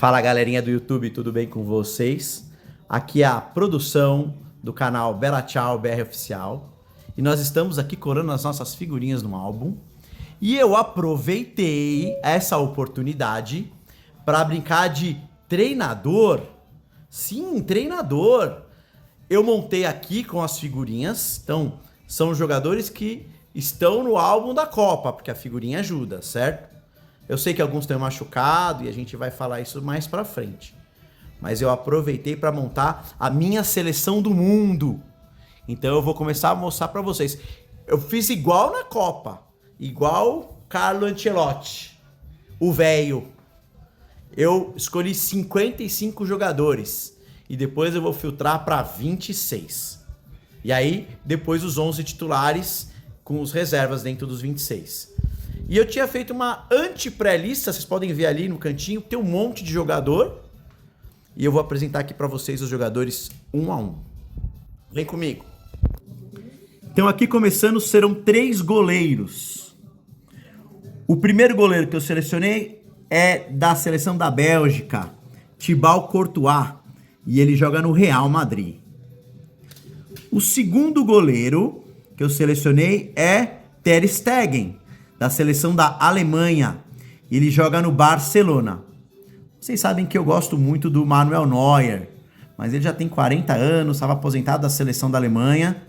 Fala galerinha do YouTube, tudo bem com vocês? Aqui é a produção do canal Bela Tchau BR Oficial e nós estamos aqui corando as nossas figurinhas no álbum e eu aproveitei essa oportunidade para brincar de treinador. Sim, treinador! Eu montei aqui com as figurinhas, então são jogadores que estão no álbum da Copa, porque a figurinha ajuda, certo? Eu sei que alguns têm machucado e a gente vai falar isso mais pra frente. Mas eu aproveitei para montar a minha seleção do mundo. Então eu vou começar a mostrar para vocês. Eu fiz igual na Copa, igual Carlo Ancelotti, o velho. Eu escolhi 55 jogadores e depois eu vou filtrar para 26. E aí, depois os 11 titulares com os reservas dentro dos 26. E eu tinha feito uma anti-pré-lista, vocês podem ver ali no cantinho, tem um monte de jogador. E eu vou apresentar aqui para vocês os jogadores um a um. Vem comigo. Então aqui começando serão 3 goleiros. O primeiro goleiro que eu selecionei é da seleção da Bélgica, Thibaut Courtois, e ele joga no Real Madrid. O segundo goleiro que eu selecionei é Ter Stegen, da seleção da Alemanha. Ele joga no Barcelona. Vocês sabem que eu gosto muito do Manuel Neuer, mas ele já tem 40 anos, estava aposentado da seleção da Alemanha.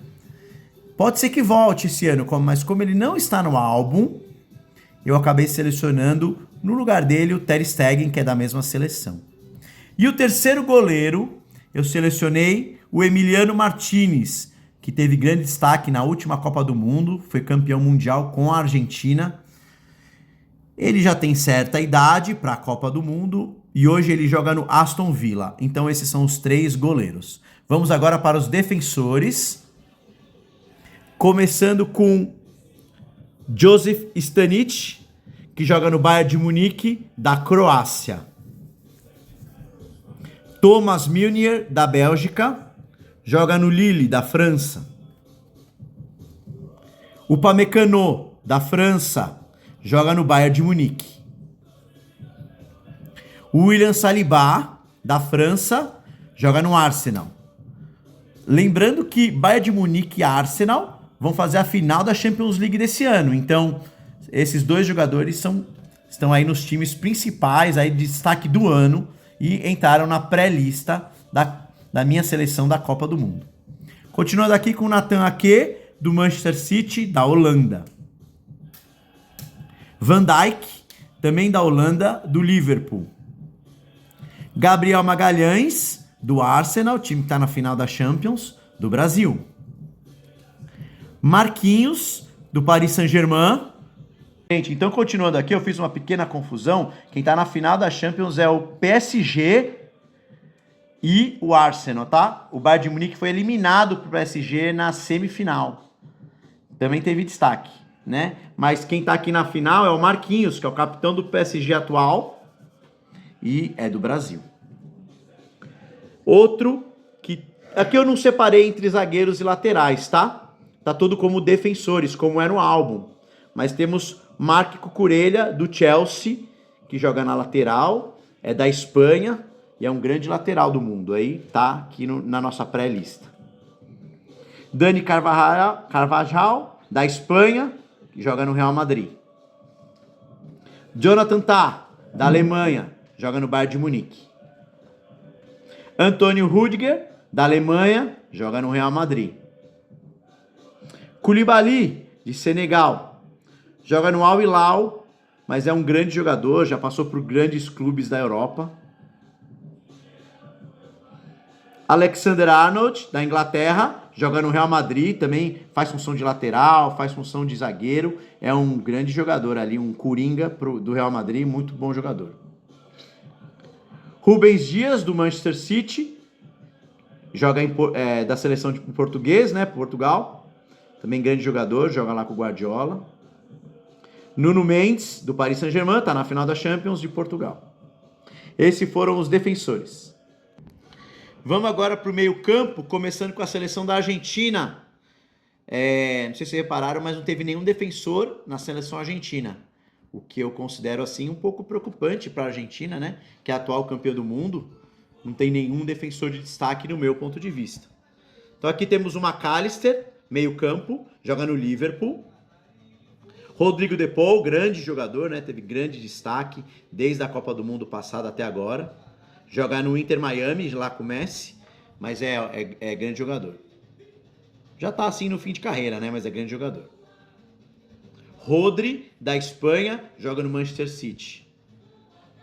Pode ser que volte esse ano, mas como ele não está no álbum, eu acabei selecionando no lugar dele o Ter Stegen, que é da mesma seleção. E o terceiro goleiro, eu selecionei o Emiliano Martinez, que teve grande destaque na última Copa do Mundo, foi campeão mundial com a Argentina. Ele já tem certa idade para a Copa do Mundo e hoje ele joga no Aston Villa. Então esses são os 3 goleiros. Vamos agora para os defensores. Começando com Josip Stanic, que joga no Bayern de Munique, da Croácia. Thomas Müller, da Bélgica, joga no Lille, da França. O Upamecano, da França, joga no Bayern de Munique. O William Saliba, da França, joga no Arsenal. Lembrando que Bayern de Munique e Arsenal vão fazer a final da Champions League desse ano. Então, esses 2 jogadores estão aí nos times principais, aí de destaque do ano, e entraram na pré-lista da minha seleção da Copa do Mundo. Continuando aqui com o Nathan Ake, do Manchester City, da Holanda. Van Dijk, também da Holanda, do Liverpool. Gabriel Magalhães, do Arsenal, time que está na final da Champions, do Brasil. Marquinhos, do Paris Saint-Germain. Gente, então continuando aqui, eu fiz uma pequena confusão. Quem está na final da Champions é o PSG e o Arsenal, tá? O Bayern de Munique foi eliminado pro PSG na semifinal. Também teve destaque, né? Mas quem tá aqui na final é o Marquinhos, que é o capitão do PSG atual e é do Brasil. Outro que... Aqui eu não separei entre zagueiros e laterais, tá? Tá tudo como defensores, como é no álbum. Mas temos Marc Cucurella, do Chelsea, que joga na lateral, é da Espanha e é um grande lateral do mundo. Aí tá aqui na nossa pré-lista. Dani Carvajal, da Espanha, que joga no Real Madrid. Jonathan Tah, da Alemanha, joga no Bayern de Munique. Antônio Rüdiger, da Alemanha, joga no Real Madrid. Koulibaly, de Senegal, joga no Al Hilal, mas é um grande jogador, já passou por grandes clubes da Europa. Alexander-Arnold, da Inglaterra, joga no Real Madrid, também faz função de lateral, faz função de zagueiro, é um grande jogador ali, um coringa do Real Madrid, muito bom jogador. Rubens Dias, do Manchester City, joga da seleção de português, né, Portugal, também grande jogador, joga lá com o Guardiola. Nuno Mendes, do Paris Saint-Germain, está na final da Champions de Portugal. Esses foram os defensores. Vamos agora para o meio-campo, começando com a seleção da Argentina. Não sei se vocês repararam, mas não teve nenhum defensor na seleção argentina. o que eu considero assim um pouco preocupante para a Argentina, né? Que é a atual campeã do mundo, não tem nenhum defensor de destaque no meu ponto de vista. Então aqui temos o McAllister, meio campo, joga no Liverpool. Rodrigo De Paul, grande jogador, né? Teve grande destaque desde a Copa do Mundo passada até agora. Joga no Inter Miami, lá com o Messi, mas é grande jogador. Já tá assim no fim de carreira, né? Mas é grande jogador. Rodri, da Espanha, joga no Manchester City.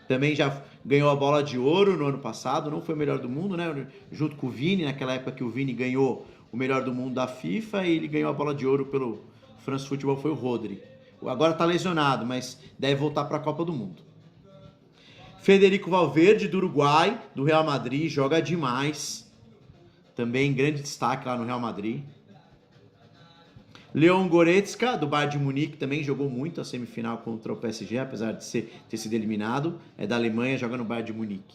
Também já ganhou a bola de ouro no ano passado, não foi o melhor do mundo, né? Junto com o Vini, naquela época que o Vini ganhou o melhor do mundo da FIFA, e ele ganhou a bola de ouro pelo France Football, foi o Rodri. Agora tá lesionado, mas deve voltar para a Copa do Mundo. Federico Valverde, do Uruguai, do Real Madrid, joga demais. Também grande destaque lá no Real Madrid. Leon Goretzka, do Bayern de Munique, também jogou muito a semifinal contra o PSG, apesar de ter sido eliminado. É da Alemanha, joga no Bayern de Munique.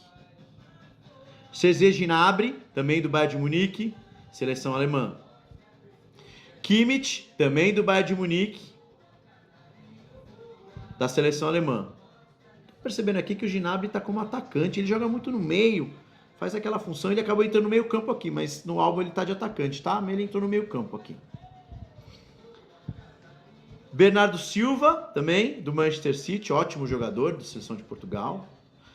Serge Gnabry, também do Bayern de Munique, seleção alemã. Kimmich, também do Bayern de Munique, da seleção alemã. Tô percebendo aqui que o Gnabry tá como atacante, ele joga muito no meio, faz aquela função, ele acabou entrando no meio campo aqui, mas no álbum ele tá de atacante, tá? Mas ele entrou no meio campo aqui. Bernardo Silva, também, do Manchester City, ótimo jogador, da seleção de Portugal.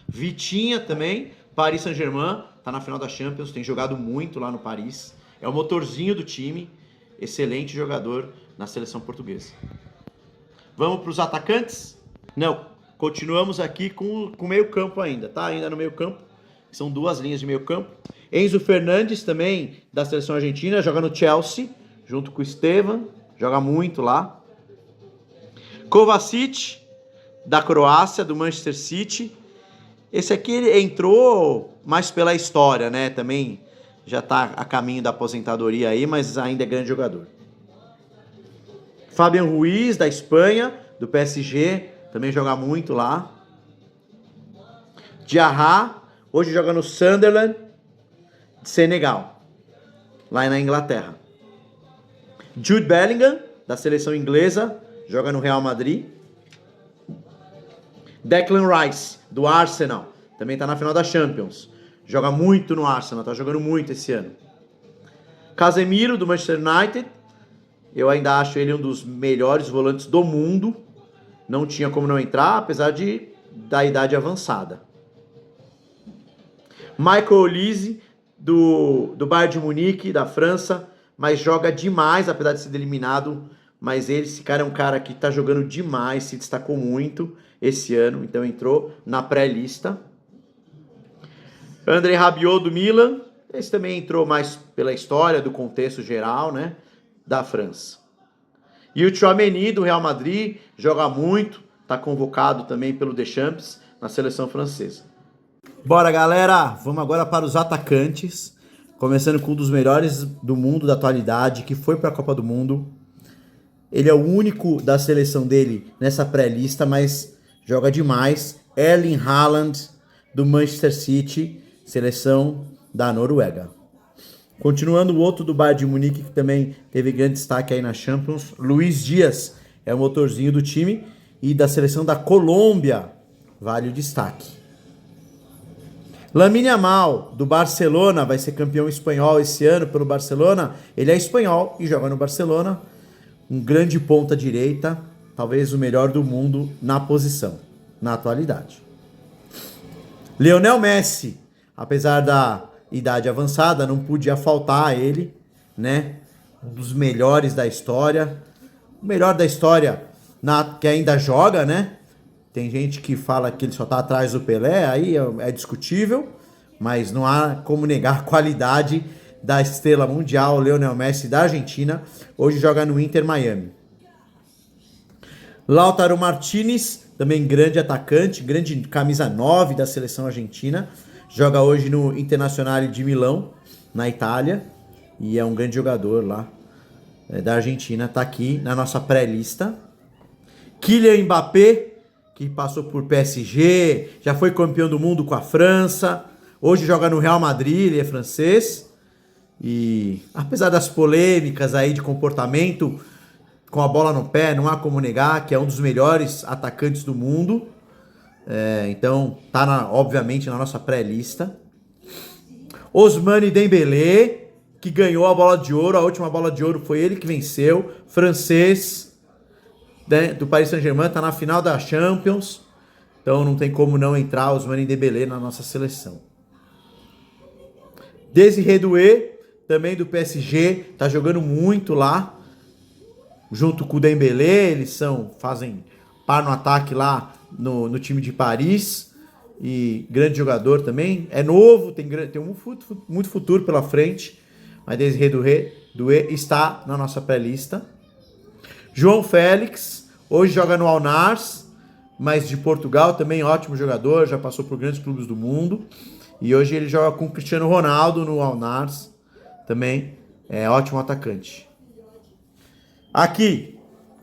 Vitinha também, Paris Saint-Germain, tá na final da Champions, tem jogado muito lá no Paris. É o motorzinho do time, excelente jogador na seleção portuguesa. Vamos para os atacantes? Não, continuamos aqui com o meio campo ainda, tá? Ainda no meio campo, são duas linhas de meio campo. Enzo Fernandes também, da seleção argentina, joga no Chelsea, junto com o Esteban, joga muito lá. Kovacic, da Croácia, do Manchester City. Esse aqui entrou mais pela história, né? Também já está a caminho da aposentadoria aí, mas ainda é grande jogador. Fabian Ruiz, da Espanha, do PSG, também joga muito lá. Diarra, hoje joga no Sunderland, de Senegal, lá na Inglaterra. Jude Bellingham, da seleção inglesa, joga no Real Madrid. Declan Rice, do Arsenal, também está na final da Champions. Joga muito no Arsenal, está jogando muito esse ano. Casemiro, do Manchester United. Eu ainda acho ele um dos melhores volantes do mundo. Não tinha como não entrar, apesar da idade avançada. Michael Olise, do Bayern de Munique, da França, mas joga demais, apesar de ser eliminado. Mas esse cara é um cara que está jogando demais, se destacou muito esse ano, então entrou na pré-lista. André Rabiot, do Milan, esse também entrou mais pela história, do contexto geral, né, da França. E o Tchouaméni, do Real Madrid, joga muito, está convocado também pelo Deschamps, na seleção francesa. Bora, galera, vamos agora para os atacantes, começando com um dos melhores do mundo da atualidade, que foi para a Copa do Mundo. Ele é o único da seleção dele nessa pré-lista, mas joga demais. Erling Haaland, do Manchester City, seleção da Noruega. Continuando, o outro do Bayern de Munique, que também teve grande destaque aí na Champions, Luiz Dias, é o motorzinho do time, e da seleção da Colômbia, vale o destaque. Lamine Yamal, do Barcelona, vai ser campeão espanhol esse ano pelo Barcelona. Ele é espanhol e joga no Barcelona. Um grande ponta direita, talvez o melhor do mundo na posição, na atualidade. Lionel Messi, apesar da idade avançada, não podia faltar a ele, né? Um dos melhores da história. O melhor da história que ainda joga, né? Tem gente que fala que ele só tá atrás do Pelé, aí é discutível, mas não há como negar a qualidade da estrela mundial, Lionel Messi, da Argentina. Hoje joga no Inter Miami. Lautaro Martinez, também grande atacante, grande camisa 9 da seleção argentina. Joga hoje no Internazionale de Milão, na Itália. E é um grande jogador lá da Argentina. Está aqui na nossa pré-lista. Kylian Mbappé, que passou por PSG, já foi campeão do mundo com a França. Hoje joga no Real Madrid, ele é francês. E apesar das polêmicas aí de comportamento, com a bola no pé, não há como negar, que é um dos melhores atacantes do mundo. Então, tá obviamente na nossa pré-lista. Ousmane Dembélé, que ganhou a bola de ouro. A última bola de ouro foi ele que venceu. Francês, né, do Paris Saint-Germain, tá na final da Champions. Então não tem como não entrar Ousmane Dembélé na nossa seleção. Désiré Doué, também do PSG, tá jogando muito lá. Junto com o Dembélé, eles fazem par no ataque lá no time de Paris. E grande jogador também. É novo, tem muito futuro pela frente. Mas Désiré Doué está na nossa pré-lista. João Félix, hoje joga no Al Nassr, mas de Portugal, também ótimo jogador, já passou por grandes clubes do mundo. E hoje ele joga com o Cristiano Ronaldo no Al Nassr, também é ótimo atacante. Aqui,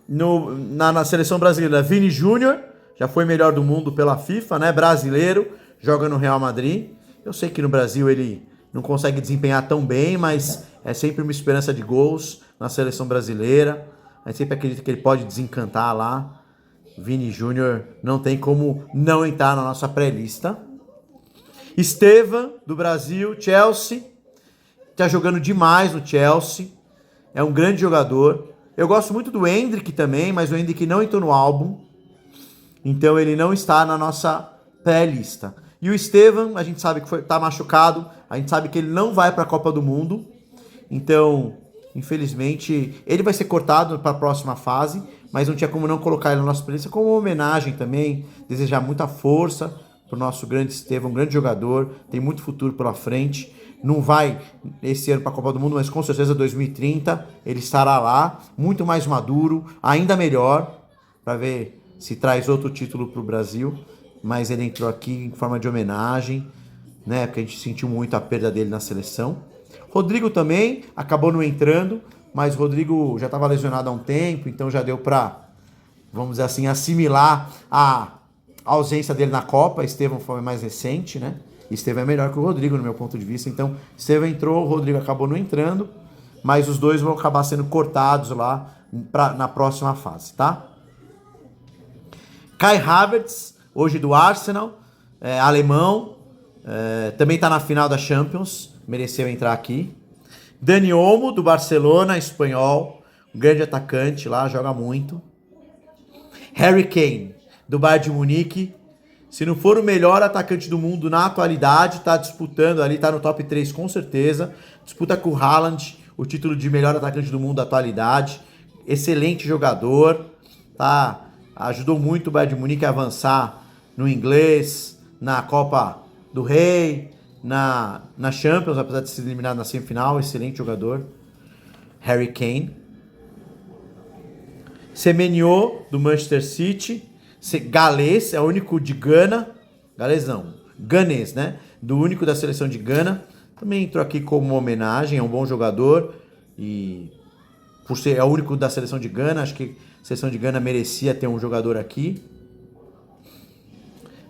na seleção brasileira, Vini Júnior, já foi melhor do mundo pela FIFA, né? Brasileiro, joga no Real Madrid. Eu sei que no Brasil ele não consegue desempenhar tão bem, mas é sempre uma esperança de gols na seleção brasileira. A gente sempre acredita que ele pode desencantar lá. Vini Júnior não tem como não entrar na nossa pré-lista. Estevan, do Brasil, Chelsea. Tá jogando demais no Chelsea. É um grande jogador. Eu gosto muito do Endrick também, mas o Endrick não entrou no álbum. Então ele não está na nossa pré-lista. E o Estevan, a gente sabe que tá machucado. A gente sabe que ele não vai para a Copa do Mundo. Então, infelizmente, ele vai ser cortado para a próxima fase. Mas não tinha como não colocar ele na nossa pré-lista como uma homenagem também. Desejar muita força para o nosso grande Estevan, um grande jogador. Tem muito futuro pela frente. Não vai esse ano para a Copa do Mundo, mas com certeza 2030 ele estará lá, muito mais maduro, ainda melhor, para ver se traz outro título para o Brasil. Mas ele entrou aqui em forma de homenagem, né? Porque a gente sentiu muito a perda dele na seleção. Rodrigo também acabou não entrando, mas o Rodrigo já estava lesionado há um tempo, então já deu para, vamos dizer assim, assimilar a ausência dele na Copa. Estevam foi mais recente, né? Estevam é melhor que o Rodrigo, no meu ponto de vista. Então, Estevam entrou, o Rodrigo acabou não entrando, mas os dois vão acabar sendo cortados lá na próxima fase, tá? Kai Havertz, hoje do Arsenal, alemão, também está na final da Champions, mereceu entrar aqui. Dani Olmo, do Barcelona, espanhol, um grande atacante lá, joga muito. Harry Kane, do Bayern de Munique. Se não for o melhor atacante do mundo na atualidade, tá disputando ali, tá no top 3 com certeza. Disputa com o Haaland, o título de melhor atacante do mundo da atualidade. Excelente jogador, tá? Ajudou muito o Bayern de Munique a avançar no inglês, na Copa do Rei, na Champions, apesar de ser eliminado na semifinal. Excelente jogador. Harry Kane. Semenyo, do Manchester City. Galês, é o único de Gana. Galês não, ganês, né? Do único da seleção de Gana. Também entrou aqui como uma homenagem, é um bom jogador. E por ser o único da seleção de Gana, acho que a seleção de Gana merecia ter um jogador aqui.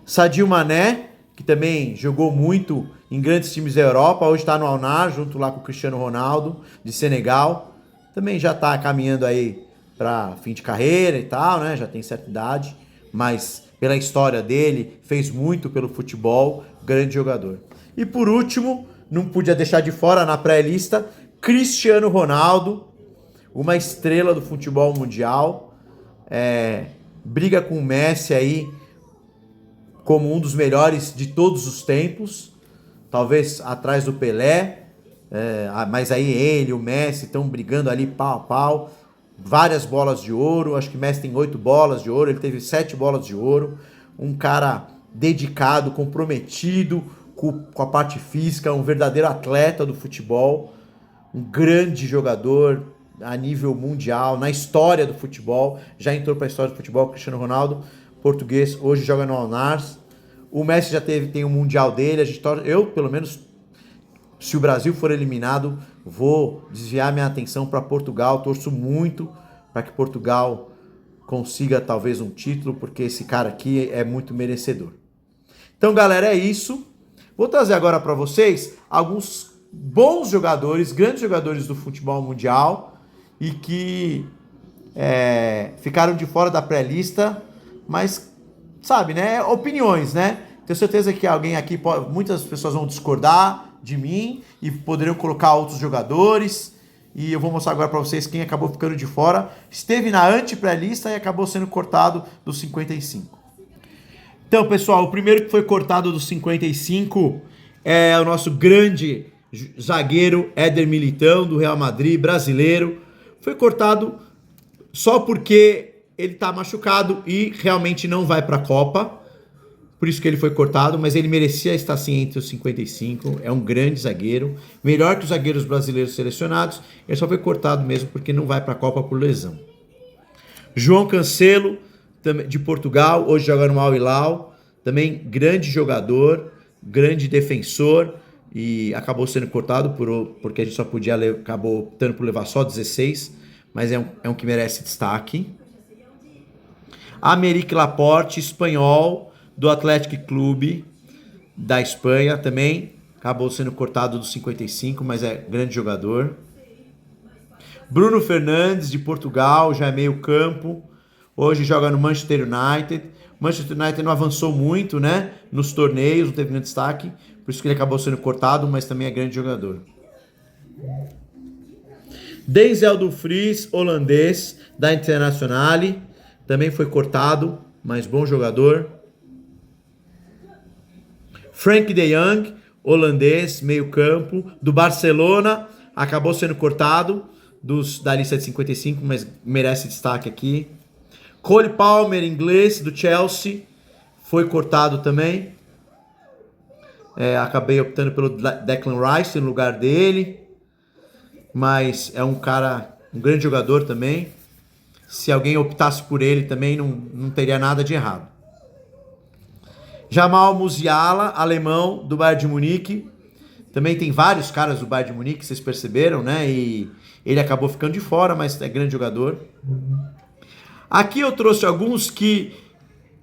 Sadio Mané, que também jogou muito em grandes times da Europa. Hoje está no Al Nassr, junto lá com o Cristiano Ronaldo, de Senegal. Também já está caminhando aí para fim de carreira e tal, né? Já tem certa idade. Mas pela história dele, fez muito pelo futebol, grande jogador. E por último, não podia deixar de fora na pré-lista, Cristiano Ronaldo, uma estrela do futebol mundial, briga com o Messi aí como um dos melhores de todos os tempos, talvez atrás do Pelé, mas aí ele e o Messi estão brigando ali pau a pau. Várias bolas de ouro, acho que Messi tem 8 bolas de ouro, ele teve 7 bolas de ouro. Um cara dedicado, comprometido com a parte física, um verdadeiro atleta do futebol, um grande jogador a nível mundial, na história do futebol, já entrou para a história do futebol. Cristiano Ronaldo, português, hoje joga no Al Nassr. O Messi já tem um mundial dele, eu pelo menos, se o Brasil for eliminado, vou desviar minha atenção para Portugal. Torço muito para que Portugal consiga talvez um título, porque esse cara aqui é muito merecedor. Então, galera, é isso. Vou trazer agora para vocês alguns bons jogadores, grandes jogadores do futebol mundial e que ficaram de fora da pré-lista, mas sabe, né? Opiniões, né? Tenho certeza que alguém aqui, muitas pessoas vão discordar de mim e poderiam colocar outros jogadores. E eu vou mostrar agora para vocês quem acabou ficando de fora. Esteve na anti-pré-lista e acabou sendo cortado dos 55. Então, pessoal, o primeiro que foi cortado dos 55 é o nosso grande zagueiro Éder Militão, do Real Madrid, brasileiro. Foi cortado só porque ele está machucado e realmente não vai para a Copa. Por isso que ele foi cortado, mas ele merecia estar sim entre os 55. É um grande zagueiro, melhor que os zagueiros brasileiros selecionados. Ele só foi cortado mesmo porque não vai para a Copa por lesão. João Cancelo, de Portugal, hoje joga no Al Hilal. Também grande jogador, grande defensor e acabou sendo cortado porque a gente só podia acabou optando por levar só 16, mas é um que merece destaque. Aymeric Laporte, espanhol, do Athletic Clube da Espanha, também acabou sendo cortado dos 55, mas é grande jogador. Bruno Fernandes, de Portugal, já é meio campo, hoje joga no Manchester United. Manchester United não avançou muito, né, nos torneios, não teve grande destaque, por isso que ele acabou sendo cortado, mas também é grande jogador. Denzel Dumfries, holandês, da Internazionale, também foi cortado, mas bom jogador. Frank de Jong, holandês, meio campo, do Barcelona, acabou sendo cortado da lista de 55, mas merece destaque aqui. Cole Palmer, inglês, do Chelsea, foi cortado também. Acabei optando pelo Declan Rice no lugar dele, mas é um grande jogador também. Se alguém optasse por ele também, não teria nada de errado. Jamal Musiala, alemão, do Bayern de Munique. Também tem vários caras do Bayern de Munique, vocês perceberam, né? E ele acabou ficando de fora, mas é grande jogador. Aqui eu trouxe alguns que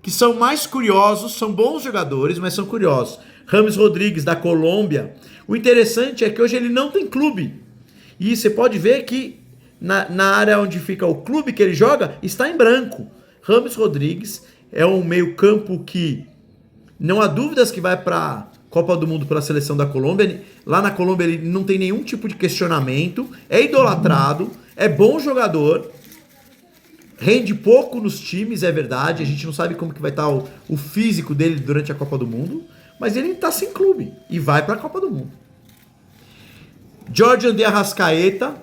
são mais curiosos, são bons jogadores, mas são curiosos. James Rodrigues, da Colômbia. O interessante é que hoje ele não tem clube. E você pode ver que na área onde fica o clube que ele joga, está em branco. James Rodrigues é um meio-campo que não há dúvidas que vai para a Copa do Mundo pela seleção da Colômbia. Lá na Colômbia ele não tem nenhum tipo de questionamento, é idolatrado, é bom jogador, rende pouco nos times, é verdade, a gente não sabe como que vai estar o físico dele durante a Copa do Mundo, mas ele está sem clube e vai para a Copa do Mundo. Jorge de Arrascaeta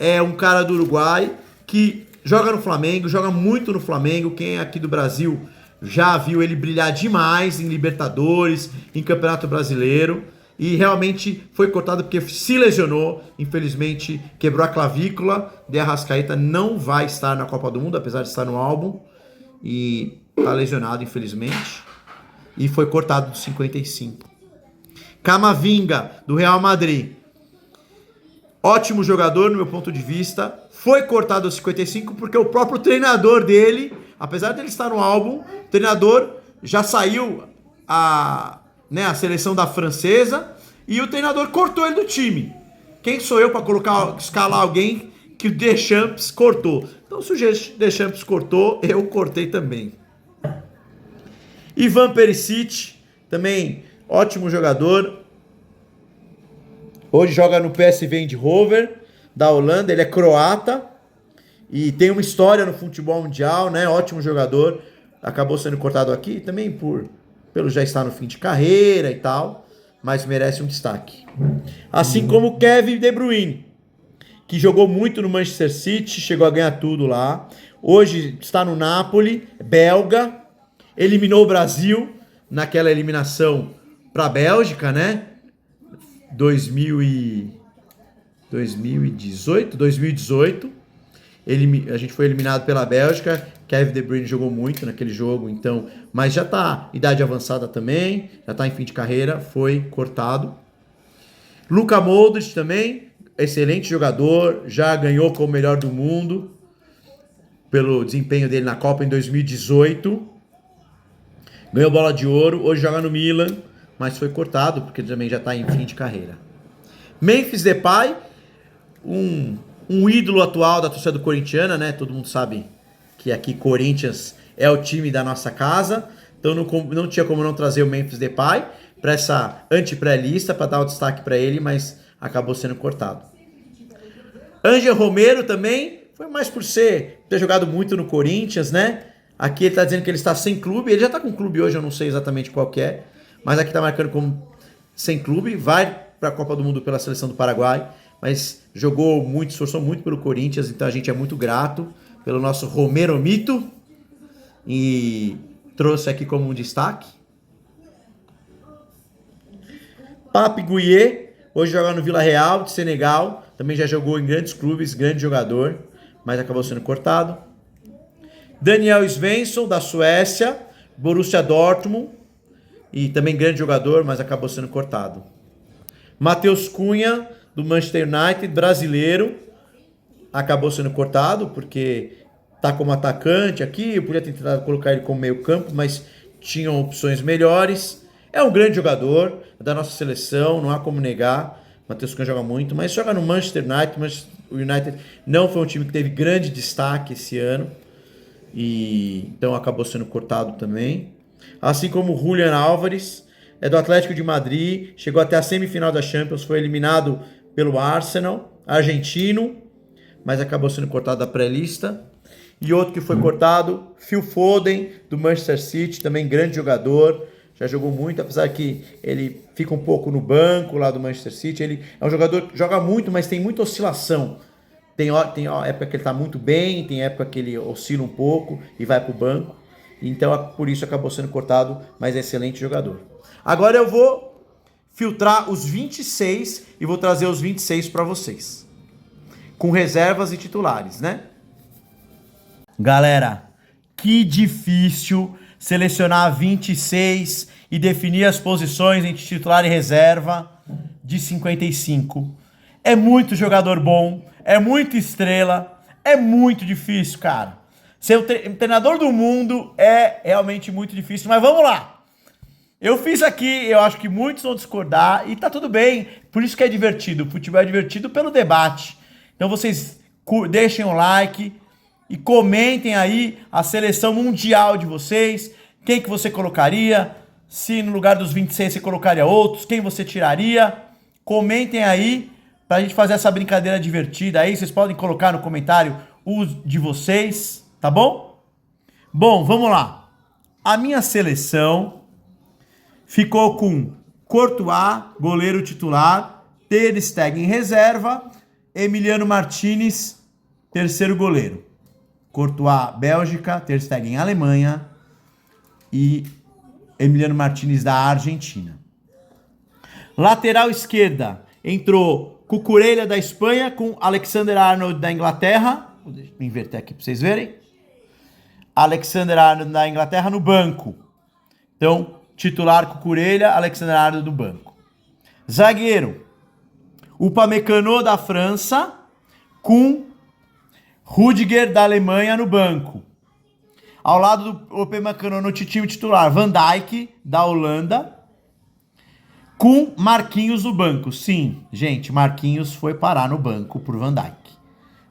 é um cara do Uruguai que joga no Flamengo, joga muito no Flamengo. Quem é aqui do Brasil já viu ele brilhar demais em Libertadores, em Campeonato Brasileiro, e realmente foi cortado porque se lesionou, infelizmente quebrou a clavícula. De Arrascaeta não vai estar na Copa do Mundo, apesar de estar no álbum, e está lesionado, infelizmente, e foi cortado dos 55. Camavinga, do Real Madrid, ótimo jogador no meu ponto de vista, foi cortado aos 55 porque o próprio treinador dele, apesar de ele estar no álbum, o treinador já saiu a seleção da francesa e o treinador cortou ele do time. Quem sou eu para escalar alguém que o Deschamps cortou? Então se o Deschamps cortou, eu cortei também. Ivan Perisic, também ótimo jogador. Hoje joga no PSV Eindhoven, da Holanda. Ele é croata e tem uma história no futebol mundial, né? Ótimo jogador. Acabou sendo cortado aqui também pelo já estar no fim de carreira e tal, mas merece um destaque. Assim como o Kevin De Bruyne, que jogou muito no Manchester City, chegou a ganhar tudo lá. Hoje está no Napoli, belga. Eliminou o Brasil naquela eliminação para a Bélgica, né? 2018. A gente foi eliminado pela Bélgica. Kevin De Bruyne jogou muito naquele jogo, então, mas já tá idade avançada também, já tá em fim de carreira, foi cortado. Luka Modric também, excelente jogador, já ganhou como melhor do mundo pelo desempenho dele na Copa em 2018. Ganhou bola de ouro, hoje joga no Milan, mas foi cortado porque também já está em fim de carreira. Memphis Depay, um um ídolo atual da torcida do corintiana, né? Todo mundo sabe que aqui Corinthians é o time da nossa casa. Então não tinha como não trazer o Memphis Depay para essa anti-pré-lista, para dar o destaque para ele, mas acabou sendo cortado. Ângel Romero também, foi mais por ter jogado muito no Corinthians, né? Aqui ele tá dizendo que ele está sem clube, ele já tá com clube hoje, eu não sei exatamente qual que é, mas aqui tá marcando como sem clube, vai para a Copa do Mundo pela seleção do Paraguai, mas jogou muito, esforçou muito pelo Corinthians, então a gente é muito grato pelo nosso Romero Mito e trouxe aqui como um destaque. Pape Gouye, hoje joga no Vila Real de Senegal, também já jogou em grandes clubes, grande jogador, mas acabou sendo cortado. Daniel Svensson, da Suécia, Borussia Dortmund, e também grande jogador, mas acabou sendo cortado. Matheus Cunha, do Manchester United, brasileiro, acabou sendo cortado, porque tá como atacante aqui, eu podia ter tentado colocar ele como meio campo, mas tinham opções melhores. É um grande jogador da nossa seleção, não há como negar. Matheus Cunha joga muito, mas joga no Manchester United. O United não foi um time que teve grande destaque esse ano, e então acabou sendo cortado também. Assim como o Julian Álvares, é do Atlético de Madrid, chegou até a semifinal da Champions, foi eliminado pelo Arsenal, argentino, mas acabou sendo cortado da pré-lista. E outro que foi cortado, Phil Foden, do Manchester City, também grande jogador, já jogou muito, apesar que ele fica um pouco no banco lá do Manchester City. Ele é um jogador que joga muito, mas tem muita oscilação. Tem época que ele está muito bem, tem época que ele oscila um pouco e vai para o banco. Então, por isso acabou sendo cortado, mas é excelente jogador. Agora eu vou filtrar os 26 e vou trazer os 26 para vocês, com reservas e titulares, né? Galera, que difícil selecionar 26 e definir as posições entre titular e reserva de 55. É muito jogador bom, é muito estrela, é muito difícil, cara. Ser o treinador do mundo é realmente muito difícil, mas vamos lá. Eu fiz aqui, eu acho que muitos vão discordar e tá tudo bem, por isso que é divertido. O futebol é divertido pelo debate. Então vocês deixem um like e comentem aí a seleção mundial de vocês. Quem que você colocaria? Se no lugar dos 26 você colocaria outros, quem você tiraria? Comentem aí pra gente fazer essa brincadeira divertida aí. Vocês podem colocar no comentário os de vocês, tá bom? Bom, vamos lá. A minha seleção ficou com Courtois, goleiro titular, Ter Stegen em reserva, Emiliano Martinez, terceiro goleiro. Courtois, Bélgica, Ter Stegen, Alemanha e Emiliano Martinez da Argentina. Lateral esquerda, entrou Cucurella da Espanha com Alexander-Arnold da Inglaterra. Vou inverter aqui para vocês verem. Alexander-Arnold da Inglaterra no banco. Então, titular Cucurella, Alexander-Arnold do banco. Zagueiro, Upamecano da França com Rudiger da Alemanha no banco. Ao lado do Upamecano no time titular, Van Dijk da Holanda com Marquinhos no banco. Sim, gente, Marquinhos foi parar no banco por Van Dijk.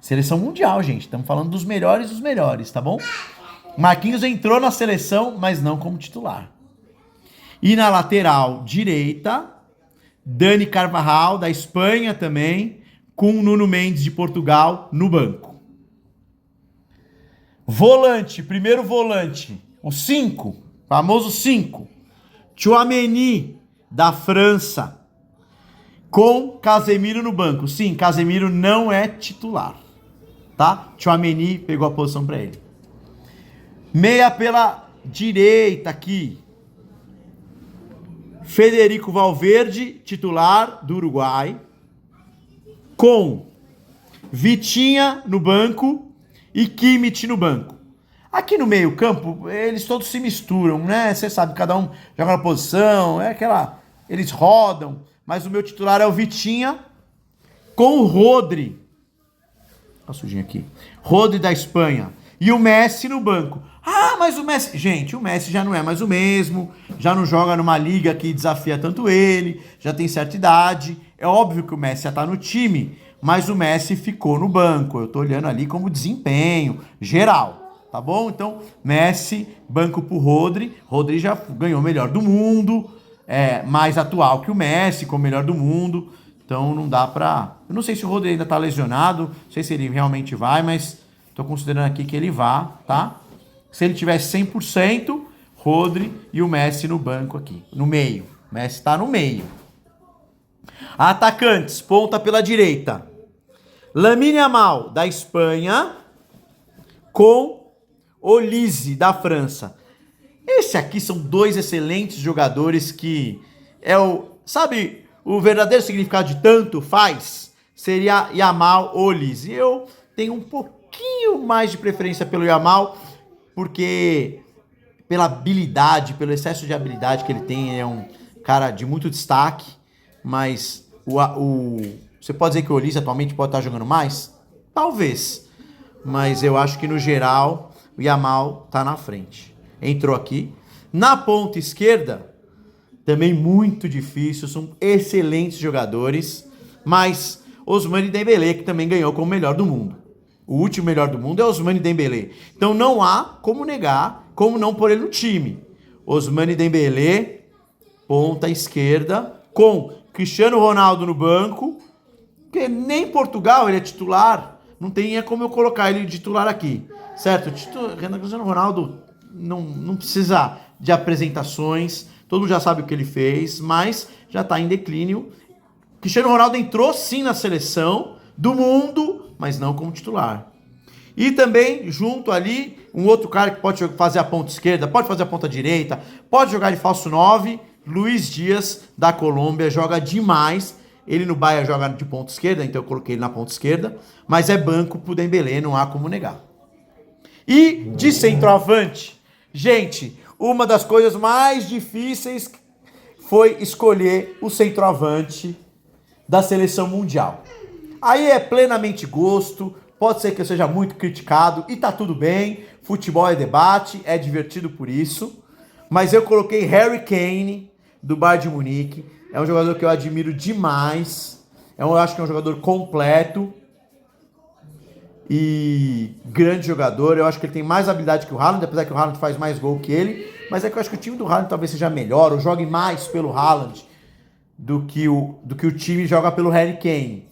Seleção mundial, gente. Estamos falando dos melhores, tá bom? Marquinhos entrou na seleção, mas não como titular. E na lateral direita, Dani Carvajal, da Espanha também, com Nuno Mendes de Portugal no banco. Volante, primeiro volante, o 5, famoso 5. Tchouaméni, da França, com Casemiro no banco. Sim, Casemiro não é titular, tá? Tchouaméni pegou a posição para ele. Meia pela direita aqui, Federico Valverde, titular do Uruguai, com Vitinha no banco e Kimmich no banco. Aqui no meio campo, eles todos se misturam, né? Você sabe, cada um joga na posição, eles rodam, mas o meu titular é o Vitinha com o Rodri. Tá sujinho aqui. Rodri da Espanha. E o Messi no banco. Ah, mas o Messi... Gente, o Messi já não é mais o mesmo, já não joga numa liga que desafia tanto ele, já tem certa idade. É óbvio que o Messi já tá no time, mas o Messi ficou no banco. Eu tô olhando ali como desempenho geral, tá bom? Então, Messi, banco pro Rodri. Rodri já ganhou o melhor do mundo, mais atual que o Messi, como melhor do mundo. Então, não dá pra... Eu não sei se o Rodri ainda tá lesionado, não sei se ele realmente vai, mas tô considerando aqui que ele vá, tá? Se ele tivesse 100%, Rodri e o Messi no banco aqui, no meio. O Messi tá no meio. Atacantes, ponta pela direita. Lamine Yamal, da Espanha, com Olise, da França. Esse aqui são dois excelentes jogadores que sabe, o verdadeiro significado de tanto faz seria Yamal ou Olise. Eu tenho um pouquinho mais de preferência pelo Yamal, porque pela habilidade, pelo excesso de habilidade que ele tem, ele é um cara de muito destaque, mas você pode dizer que o Olise atualmente pode estar jogando mais? Talvez, mas eu acho que no geral o Yamal tá na frente. Entrou aqui. Na ponta esquerda, também muito difícil, são excelentes jogadores, mas Ousmane Dembélé, que também ganhou como melhor do mundo. O último melhor do mundo é Ousmane Dembélé. Então não há como negar, como não pôr ele no time. Ousmane Dembélé, ponta esquerda, com Cristiano Ronaldo no banco, que nem Portugal ele é titular, não tem como eu colocar ele de titular aqui, certo? Cristiano Ronaldo não precisa de apresentações, todo mundo já sabe o que ele fez, mas já está em declínio. Cristiano Ronaldo entrou sim na seleção do mundo, mas não como titular. E também, junto ali, um outro cara que pode fazer a ponta esquerda, pode fazer a ponta direita, pode jogar de falso 9, Luiz Dias, da Colômbia, joga demais. Ele no Bahia joga de ponta esquerda, então eu coloquei ele na ponta esquerda, mas é banco pro Dembélé, não há como negar. E de centroavante, gente, uma das coisas mais difíceis foi escolher o centroavante da seleção mundial. Aí é plenamente gosto, pode ser que eu seja muito criticado, e tá tudo bem, futebol é debate, é divertido por isso, mas eu coloquei Harry Kane, do Bayern de Munique, é um jogador que eu admiro demais, eu acho que é um jogador completo e grande jogador, eu acho que ele tem mais habilidade que o Haaland, apesar que o Haaland faz mais gol que ele, mas é que eu acho que o time do Haaland talvez seja melhor, ou jogue mais pelo Haaland do que o time joga pelo Harry Kane.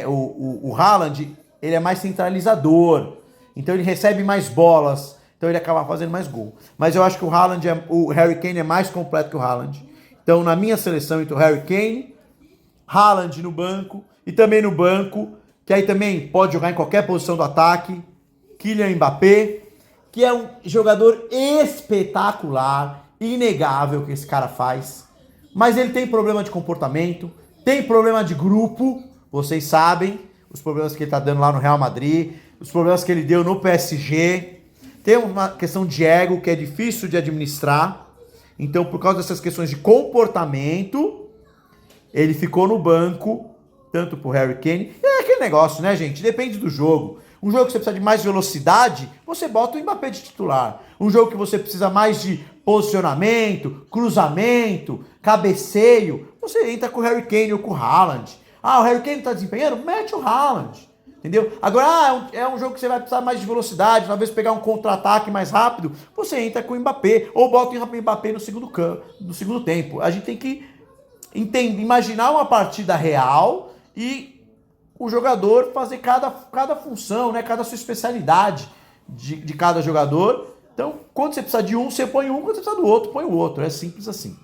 O Haaland, ele é mais centralizador, então ele recebe mais bolas, então ele acaba fazendo mais gol. Mas eu acho que o Harry Kane é mais completo que o Haaland. Então na minha seleção entre o Harry Kane, Haaland no banco, e também no banco, que aí também pode jogar em qualquer posição do ataque, Kylian Mbappé, que é um jogador espetacular, inegável que esse cara faz, mas ele tem problema de comportamento, tem problema de grupo, vocês sabem, os problemas que ele tá dando lá no Real Madrid, os problemas que ele deu no PSG, tem uma questão de ego que é difícil de administrar, então por causa dessas questões de comportamento, ele ficou no banco, tanto pro Harry Kane, é aquele negócio, né, gente, depende do jogo. Um jogo que você precisa de mais velocidade, você bota o Mbappé de titular. Um jogo que você precisa mais de posicionamento, cruzamento, cabeceio, você entra com o Harry Kane ou com o Haaland. Ah, o Harry Kane tá desempenhando? Mete o Haaland. Entendeu? Agora, é um jogo que você vai precisar mais de velocidade, talvez pegar um contra-ataque mais rápido, você entra com o Mbappé, ou bota o Mbappé no segundo tempo. A gente tem que imaginar uma partida real e o jogador fazer cada função, né? Cada sua especialidade de cada jogador. Então, quando você precisa de um, você põe um, quando você precisa do outro, põe o outro. É simples assim.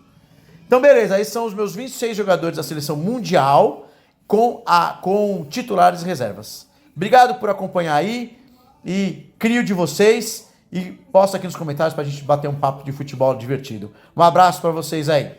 Então, beleza, esses são os meus 26 jogadores da seleção mundial com titulares e reservas. Obrigado por acompanhar aí e crio de vocês e posta aqui nos comentários pra gente bater um papo de futebol divertido. Um abraço pra vocês aí.